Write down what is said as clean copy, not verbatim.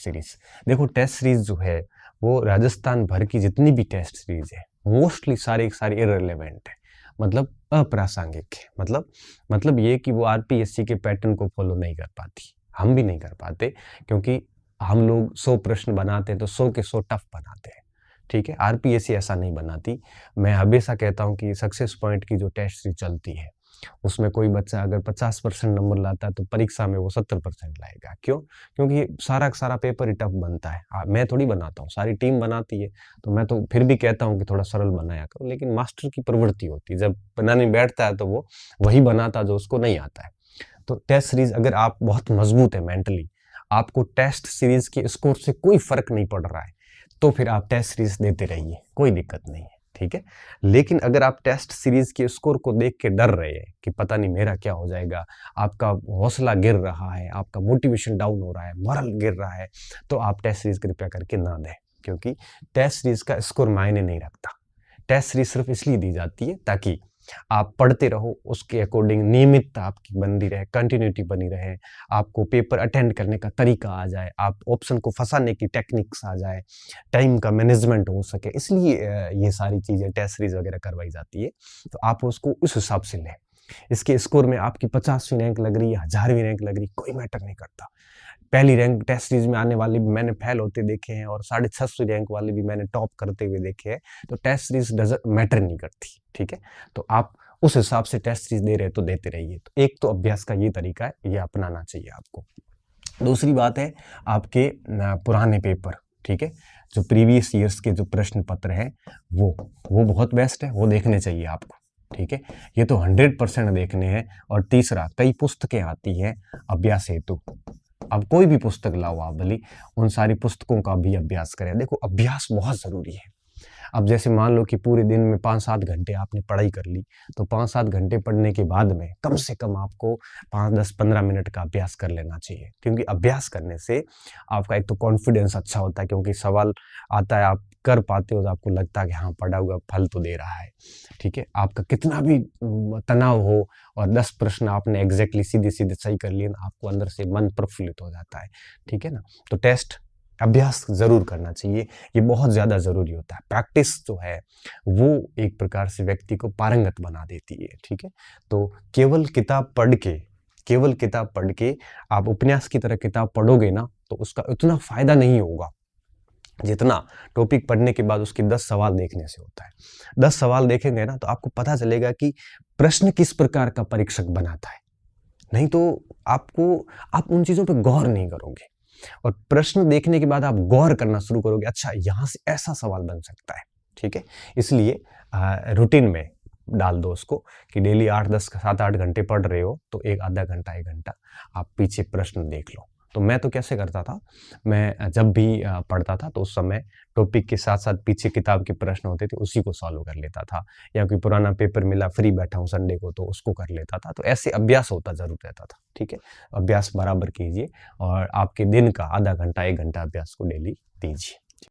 Test series. देखो test series जो है वो राजस्थान भर की जितनी भी टेस्ट सीरीज है मोस्टली सारी इररिलेवेंट है, मतलब अप्रासंगिक है। मतलब ये कि वो आरपीएससी के पैटर्न को फॉलो नहीं कर पाती, हम भी नहीं कर पाते, क्योंकि हम लोग 100 प्रश्न बनाते हैं तो 100 के 100 टफ बनाते हैं, ठीक है। आरपीएससी ऐसा नहीं बनाती। मैं हमेशा कहता हूँ कि सक्सेस पॉइंट की जो टेस्ट सीरीज चलती है उसमें कोई बच्चा अगर 50% नंबर लाता है तो परीक्षा में वो 70% लाएगा। क्यों? क्योंकि सारा का सारा पेपर ही टफ बनता है। मैं थोड़ी बनाता हूँ, सारी टीम बनाती है, तो मैं तो फिर भी कहता हूँ कि थोड़ा सरल बनाया करो, लेकिन मास्टर की प्रवृत्ति होती है, जब बनाने बैठता है तो वो वही बनाता जो उसको नहीं आता है। तो टेस्ट सीरीज अगर आप बहुत मजबूत है मेंटली, आपको टेस्ट सीरीज के स्कोर से कोई फर्क नहीं पड़ रहा है, तो फिर आप टेस्ट सीरीज देते रहिए, कोई दिक्कत नहीं है, ठीक है। लेकिन अगर आप टेस्ट सीरीज के स्कोर को देख के डर रहे हैं कि पता नहीं मेरा क्या हो जाएगा, आपका हौसला गिर रहा है, आपका मोटिवेशन डाउन हो रहा है, मोरल गिर रहा है, तो आप टेस्ट सीरीज कृपया करके ना दें, क्योंकि टेस्ट सीरीज का स्कोर मायने नहीं रखता। टेस्ट सीरीज सिर्फ इसलिए दी जाती है ताकि आप पढ़ते रहो, उसके अकॉर्डिंग नियमितता आपकी बनी रहे, कंटिन्यूटी बनी रहे, आपको पेपर अटेंड करने का तरीका आ जाए, आप ऑप्शन को फंसाने की टेक्निक्स आ जाए, टाइम का मैनेजमेंट हो सके, इसलिए ये सारी चीज़ें टेस्ट सीरीज वगैरह करवाई जाती है। तो आप उसको उस हिसाब से लें। इसके स्कोर में आपकी 50वीं रैंक लग रही है, 1000वीं रैंक लग रही, कोई मैटर नहीं करता। पहली रैंक टेस्ट सीरीज में आने वाले भी मैंने फेल होते देखे हैं, और 650 रैंक वाले भी मैंने टॉप करते हुए देखे हैं। तो टेस्ट सीरीज डजंट मैटर नहीं करती, ठीक है। तो आप उस हिसाब से टेस्ट सीरीज दे रहे तो देते रहिए। तो एक तो अभ्यास का ये तरीका है, ये अपनाना चाहिए आपको। दूसरी बात है आपके पुराने पेपर, ठीक है, जो प्रीवियस ईयर्स के जो प्रश्न पत्र हैं वो बहुत बेस्ट है, वो देखने चाहिए आपको, ठीक है। ये तो 100% देखने हैं। और तीसरा, कई पुस्तकें आती हैं अभ्यास हेतु। अब कोई भी पुस्तक लाओ आप भली, उन सारी पुस्तकों का भी अभ्यास करें। देखो अभ्यास बहुत ज़रूरी है। अब जैसे मान लो कि पूरे दिन में 5-7 घंटे आपने पढ़ाई कर ली, तो 5-7 घंटे पढ़ने के बाद में कम से कम आपको 5-10-15 मिनट का अभ्यास कर लेना चाहिए, क्योंकि अभ्यास करने से आपका एक तो कॉन्फिडेंस अच्छा होता है, क्योंकि सवाल आता है आप कर पाते हो तो आपको लगता है कि हाँ पढ़ा हुआ फल तो दे रहा है, ठीक है। आपका कितना भी तनाव हो और 10 प्रश्न आपने एग्जैक्टली सीधे सीधे सही कर लिए ना, आपको अंदर से मन प्रफुल्लित हो जाता है, ठीक है ना। तो टेस्ट अभ्यास जरूर करना चाहिए, ये बहुत ज्यादा जरूरी होता है। प्रैक्टिस जो है वो एक प्रकार से व्यक्ति को पारंगत बना देती है, ठीक है। तो केवल किताब पढ़ के आप उपन्यास की तरह किताब पढ़ोगे ना, तो उसका उतना फायदा नहीं होगा जितना टॉपिक पढ़ने के बाद उसके 10 सवाल देखने से होता है। 10 सवाल देखेंगे ना तो आपको पता चलेगा कि प्रश्न किस प्रकार का परीक्षक बनाता है। नहीं तो आप उन चीजों पर गौर नहीं करोगे, और प्रश्न देखने के बाद आप गौर करना शुरू करोगे, अच्छा यहाँ से ऐसा सवाल बन सकता है, ठीक है। इसलिए रूटीन में डाल दो उसको कि डेली 8-10 7-8 घंटे पढ़ रहे हो तो एक आधा घंटा 1 घंटा आप पीछे प्रश्न देख लो। तो मैं तो कैसे करता था, मैं जब भी पढ़ता था तो उस समय टॉपिक के साथ साथ पीछे किताब के प्रश्न होते थे उसी को सॉल्व कर लेता था, या कोई पुराना पेपर मिला फ्री बैठा हूँ संडे को तो उसको कर लेता था। तो ऐसे अभ्यास होता जरूर रहता था, ठीक है। अभ्यास बराबर कीजिए और आपके दिन का आधा घंटा 1 घंटा अभ्यास को डेली दीजिए।